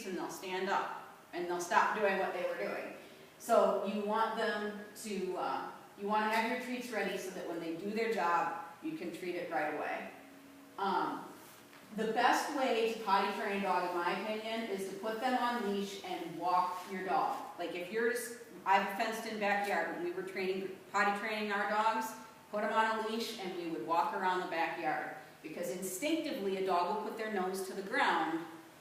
and they'll stand up and they'll stop doing what they were doing. So you want them to, you want to have your treats ready so that when they do their job, you can treat it right away. The best way to potty train a dog, in my opinion, is to put them on leash and walk your dog. Like if you're, I have a fenced-in backyard. When we were potty training our dogs, put them on a leash and we would walk around the backyard. Because instinctively a dog will put their nose to the ground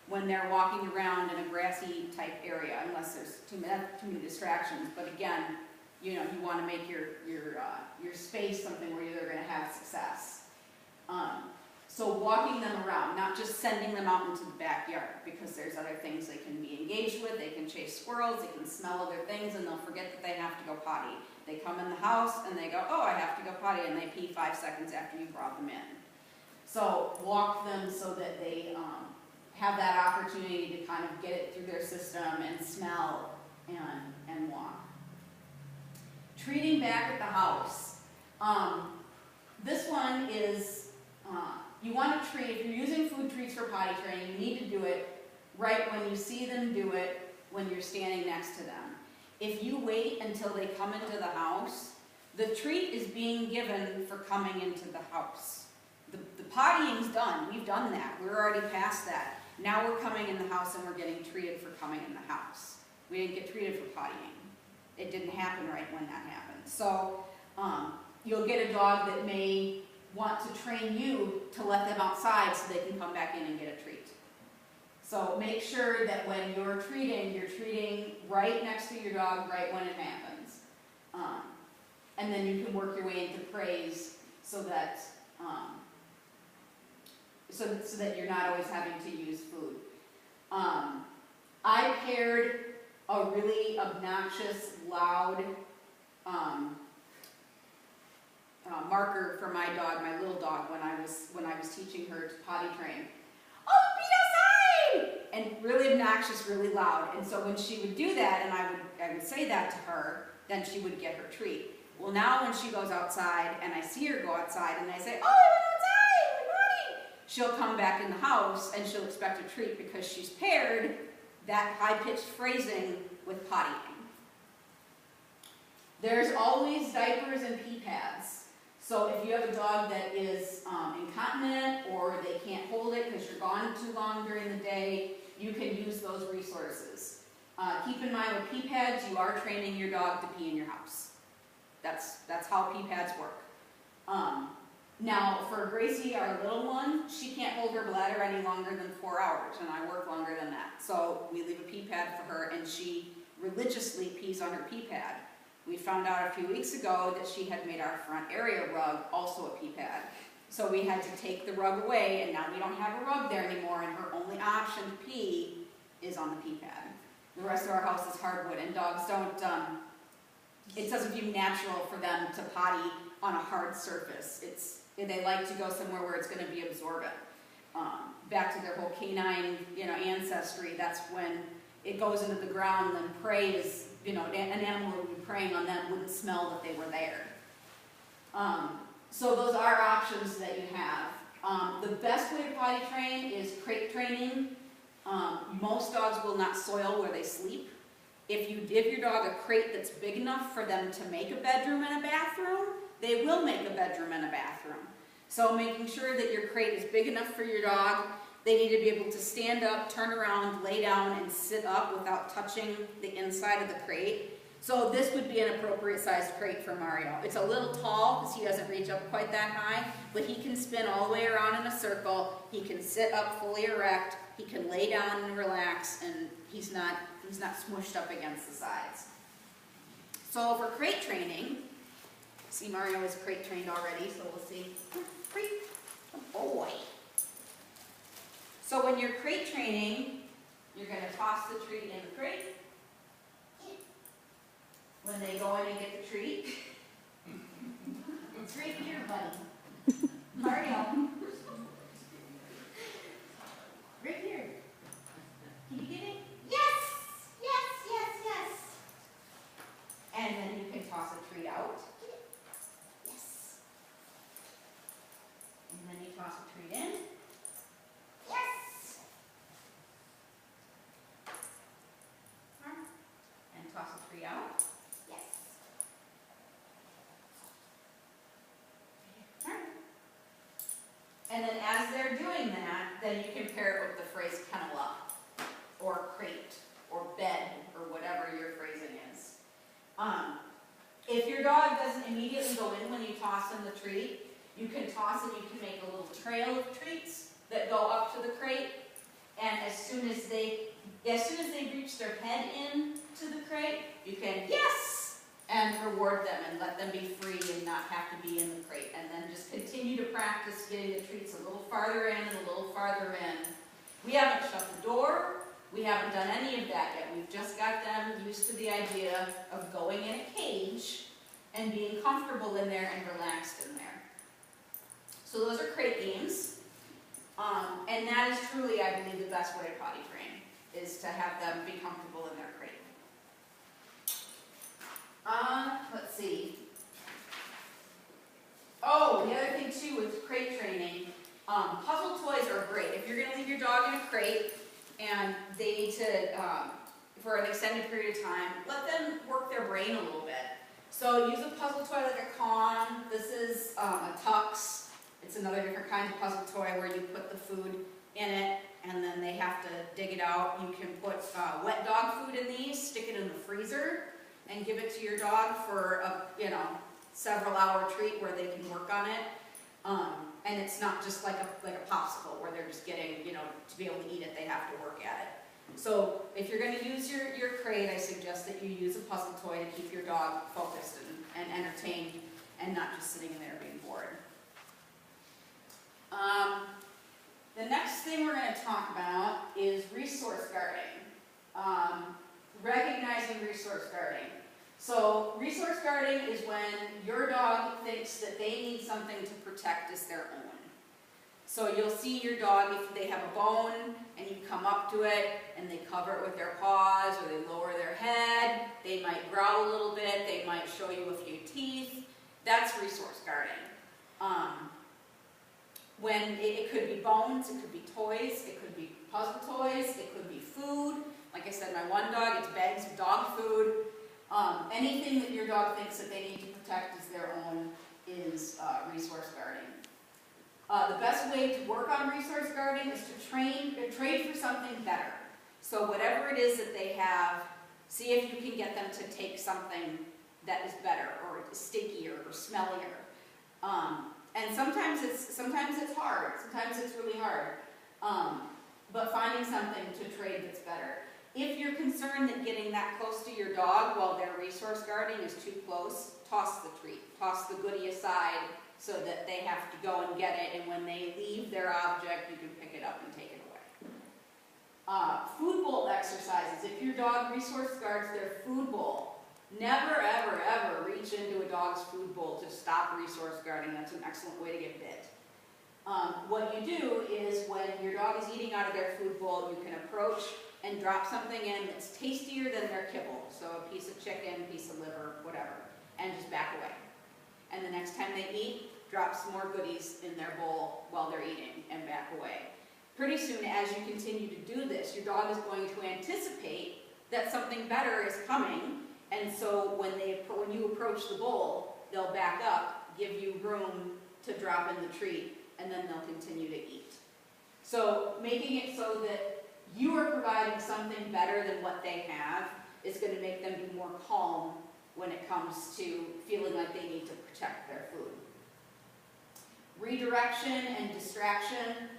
when they're walking around in a grassy type area, unless there's too many distractions. But again, you know, you want to make your space something where you're going to have success. So walking them around, not just sending them out into the backyard, because there's other things they can be engaged with. They can chase squirrels, they can smell other things, and they'll forget that they have to go potty. They come in the house and they go, oh, I have to go potty, and they pee 5 seconds after you brought them in. So walk them so that they have that opportunity to kind of get it through their system and smell and walk. Treating back at the house. This one is, you want to treat, if you're using food treats for potty training, you need to do it right when you see them do it, when you're standing next to them. If you wait until they come into the house, the treat is being given for coming into the house. The pottying's done. We've done that. We're already past that. Now we're coming in the house and we're getting treated for coming in the house. We didn't get treated for pottying. It didn't happen right when that happened. So you'll get a dog that may want to train you to let them outside so they can come back in and get a treat. So make sure that when you're treating right next to your dog right when it happens. And then you can work your way into praise so that so that you're not always having to use food. I paired a really obnoxious, loud marker for my dog, my little dog, when I was teaching her to potty train. Oh, be outside! And really obnoxious, really loud. And so when she would do that, and I would say that to her, then she would get her treat. Well, now when she goes outside and I see her go outside and I say, oh, I went outside, my potty, she'll come back in the house and she'll expect a treat because she's paired that high-pitched phrasing with pottying. There's always diapers and pee pads. So if you have a dog that is incontinent or they can't hold it because you're gone too long during the day, you can use those resources. Keep in mind with pee pads, you are training your dog to pee in your house. That's how pee pads work. Now for Gracie, our little one, she can't hold her bladder any longer than 4 hours, and I work longer than that. So we leave a pee pad for her, and she religiously pees on her pee pad. We found out a few weeks ago that she had made our front area rug also a pee pad. So we had to take the rug away, and now we don't have a rug there anymore, and her only option to pee is on the pee pad. The rest of our house is hardwood, and dogs don't, it doesn't feel natural for them to potty on a hard surface. They like to go somewhere where it's going to be absorbent. Back to their whole canine, ancestry, that's when it goes into the ground, and then prey is, an animal that would be preying on them wouldn't smell that they were there. So those are options that you have. The best way to potty train is crate training. Most dogs will not soil where they sleep. If you give your dog a crate that's big enough for them to make a bedroom and a bathroom, they will make a bedroom and a bathroom. So making sure that your crate is big enough for your dog, they need to be able to stand up, turn around, lay down, and sit up without touching the inside of the crate. So this would be an appropriate sized crate for Mario. It's a little tall because he doesn't reach up quite that high, but he can spin all the way around in a circle. He can sit up fully erect. He can lay down and relax, and he's not smushed up against the sides. So for crate training, see Mario is crate trained already, so we'll see. Crate, oh boy. So when you're crate training, you're going to toss the treat in the crate. When they go in and get the treat, it's right here, buddy. Mario. Right here. Can you get it? Yes! Yes, yes, yes. And then you can toss a treat out. Yes. And then you toss a treat in. Yes. then you can pair it with the phrase kennel up, or crate, or bed, or whatever your phrasing is. If your dog doesn't immediately go in when you toss him the treat, you can toss and you can make a little trail of treats that go up to the crate, and as soon as they reach their head in to the crate, you can, yes, and reward them and let them be free and not have to be in the crate. And then just continue to practice getting the treats a little farther in and a little farther in. We haven't shut the door. We haven't done any of that yet. We've just got them used to the idea of going in a cage and being comfortable in there and relaxed in there. So those are crate games. And that is truly, I believe, the best way to potty train, is to have them be comfortable in their crate. Let's see. Oh, the other thing too with crate training, puzzle toys are great. If you're going to leave your dog in a crate and they need to, for an extended period of time, let them work their brain a little bit. So use a puzzle toy like a Con. This is a Tux. It's another different kind of puzzle toy where you put the food in it and then they have to dig it out. You can put wet dog food in these, stick it in the freezer, and give it to your dog for a several hour treat where they can work on it. And it's not just like a popsicle where they're just getting, to be able to eat it, they have to work at it. So if you're going to use your crate, I suggest that you use a puzzle toy to keep your dog focused and entertained and not just sitting in there being bored. The next thing we're going to talk about is resource guarding. Recognizing resource guarding. So resource guarding is when your dog thinks that they need something to protect as their own. So you'll see your dog, if they have a bone and you come up to it and they cover it with their paws or they lower their head, they might growl a little bit, they might show you a few teeth. That's resource guarding. When it could be bones, it could be toys, it could be puzzle toys, it could be food. Like I said, my one dog, it's bags of dog food. Anything that your dog thinks that they need to protect as their own is resource guarding. The best way to work on resource guarding is to trade for something better. So whatever it is that they have, see if you can get them to take something that is better or stinkier or smellier. And sometimes it's hard. Sometimes it's really hard. But finding something to trade that's better. If you're concerned that getting that close to your dog while they're resource guarding is too close, toss the treat. Toss the goodie aside so that they have to go and get it, and when they leave their object, you can pick it up and take it away. Food bowl exercises. If your dog resource guards their food bowl, never, ever, ever reach into a dog's food bowl to stop resource guarding. That's an excellent way to get bit. What you do is when your dog is eating out of their food bowl, you can approach and drop something in that's tastier than their kibble. So a piece of chicken, piece of liver, whatever, and just back away. And the next time they eat, drop some more goodies in their bowl while they're eating and back away. Pretty soon, as you continue to do this, your dog is going to anticipate that something better is coming. And so when you approach the bowl, they'll back up, give you room to drop in the treat, and then they'll continue to eat. So making it so that you are providing something better than what they have is going to make them be more calm when it comes to feeling like they need to protect their food. Redirection and distraction,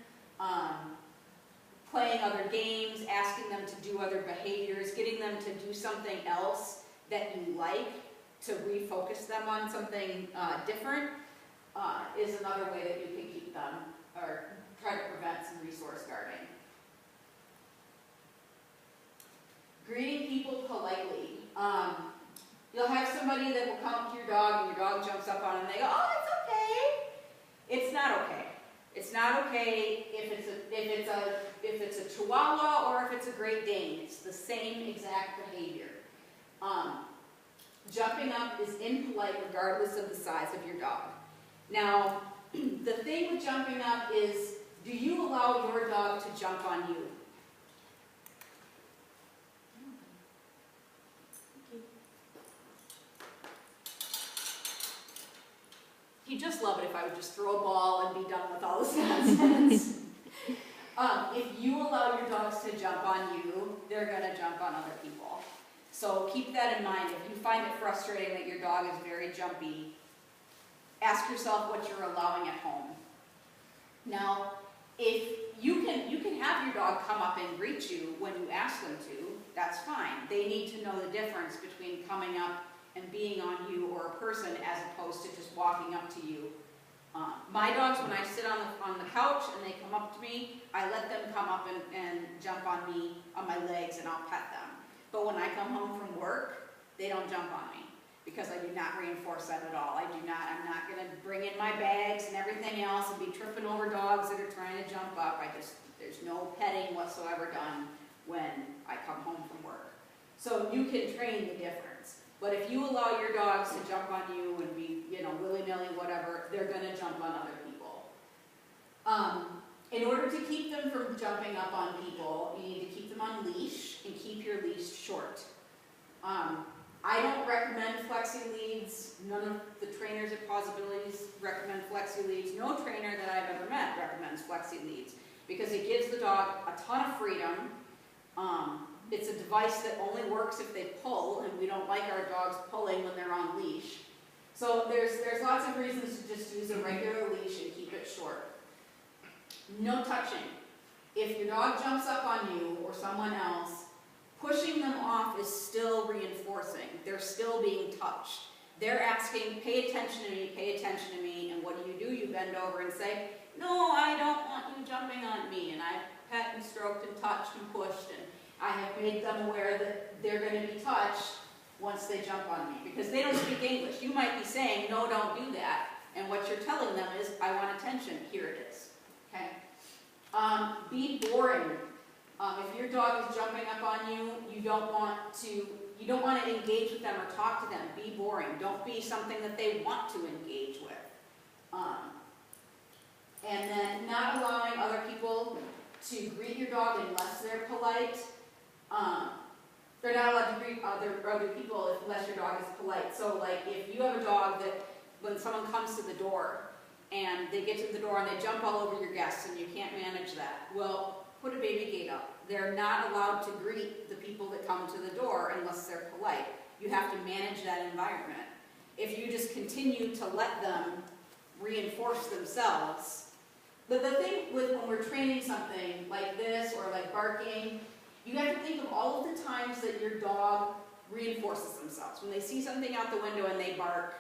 playing other games, asking them to do other behaviors, getting them to do something else that you like to refocus them on something different is another way that you can keep them or try to prevent some resource guarding. Greeting people politely. You'll have somebody that will come up to your dog and your dog jumps up on them and they go, "Oh, it's okay." It's not okay. It's not okay if it's a Chihuahua or if it's a Great Dane. It's the same exact behavior. Jumping up is impolite regardless of the size of your dog. Now, the thing with jumping up is, do you allow your dog to jump on you? He'd just love it if I would just throw a ball and be done with all this nonsense. If you allow your dogs to jump on you, they're going to jump on other people. So keep that in mind. If you find it frustrating that your dog is very jumpy, ask yourself what you're allowing at home. Now, if you can have your dog come up and greet you when you ask them to, that's fine. They need to know the difference between coming up and being on you or a person as opposed to just walking up to you. My dogs, when I sit on the couch and they come up to me, I let them come up and jump on me, on my legs, and I'll pet them. But when I come home from work, they don't jump on me because I do not reinforce that at all. I'm not going to bring in my bags and everything else and be tripping over dogs that are trying to jump up. There's no petting whatsoever done when I come home from work. So you can train the difference. But if you allow your dogs to jump on you and be, willy-nilly, whatever, they're going to jump on other people. In order to keep them from jumping up on people, you need to keep them on leash and keep your leash short. I don't recommend flexi leads. None of the trainers at Possibilities recommend flexi leads. No trainer that I've ever met recommends flexi leads because it gives the dog a ton of freedom. It's a device that only works if they pull, and we don't like our dogs pulling when they're on leash. So there's lots of reasons to just use a regular leash and keep it short. No touching. If your dog jumps up on you or someone else, pushing them off is still reinforcing. They're still being touched. They're asking, pay attention to me, and what do? You bend over and say, no, I don't want you jumping on me, and I've pet and stroked and touched and pushed, and I have made them aware that they're going to be touched once they jump on me, because they don't speak English. You might be saying, no, don't do that, and what you're telling them is, I want attention, here it is. Okay? Be boring. If your dog is jumping up on you, you don't want to engage with them or talk to them. Be boring. Don't be something that they want to engage with. And then not allowing other people to greet your dog unless they're polite. They're not allowed to greet other people unless your dog is polite. So like if you have a dog that when someone comes to the door and they get to the door and they jump all over your guests and you can't manage that, well, put a baby gate up. They're not allowed to greet the people that come to the door unless they're polite. You have to manage that environment. If you just continue to let them reinforce themselves, but the thing with when we're training something like this or like barking, you have to think of all of the times that your dog reinforces themselves. When they see something out the window and they bark,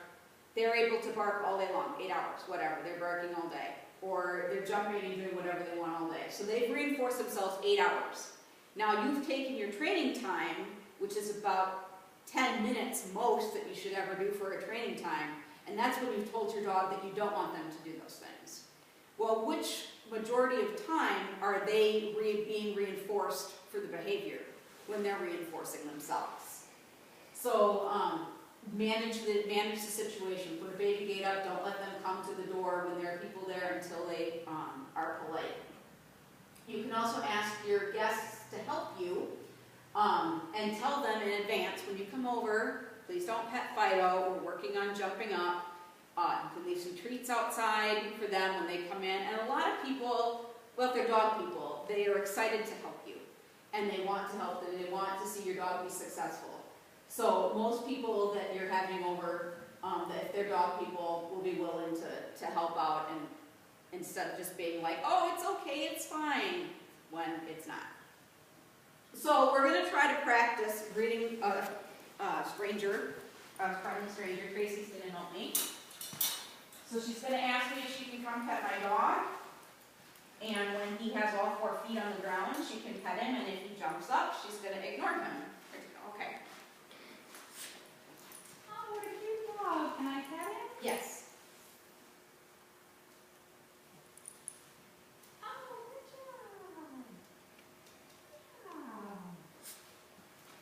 they're able to bark all day long, 8 hours, whatever, they're barking all day. Or they're jumping and doing whatever they want all day. So they've reinforced themselves 8 hours. Now you've taken your training time, which is about 10 minutes most that you should ever do for a training time, and that's when you've told your dog that you don't want them to do those things. Well, which majority of time are they being reinforced for the behavior when they're reinforcing themselves? So manage the situation. Put a baby gate up. Don't let them come to the door when there are people there until they are polite. You can also ask your guests to help you and tell them in advance when you come over, please don't pet Fido. We're working on jumping up. You can leave some treats outside for them when they come in. And a lot of people, well, if they're dog people, they are excited to help you. And they want to help them. They want to see your dog be successful. So most people that you're having over, that if they're dog people, will be willing to help out and instead of just being like, oh, it's okay, it's fine, when it's not. So we're going to try to practice greeting a stranger, a friendly stranger. Tracy's going to help me. So she's going to ask me if she can come pet my dog. And when he has all 4 feet on the ground, she can pet him, and if he jumps up, she's going to ignore him. Okay. Oh, what a cute dog. Can I pet him? Yes. Oh, good job. Wow.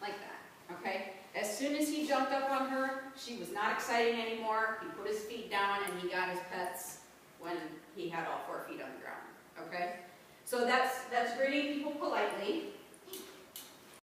Like that, okay? As soon as he jumped up on her, she was not exciting anymore. He put his feet down and he got his pets when he had all 4 feet on the ground, okay? So that's greeting people politely.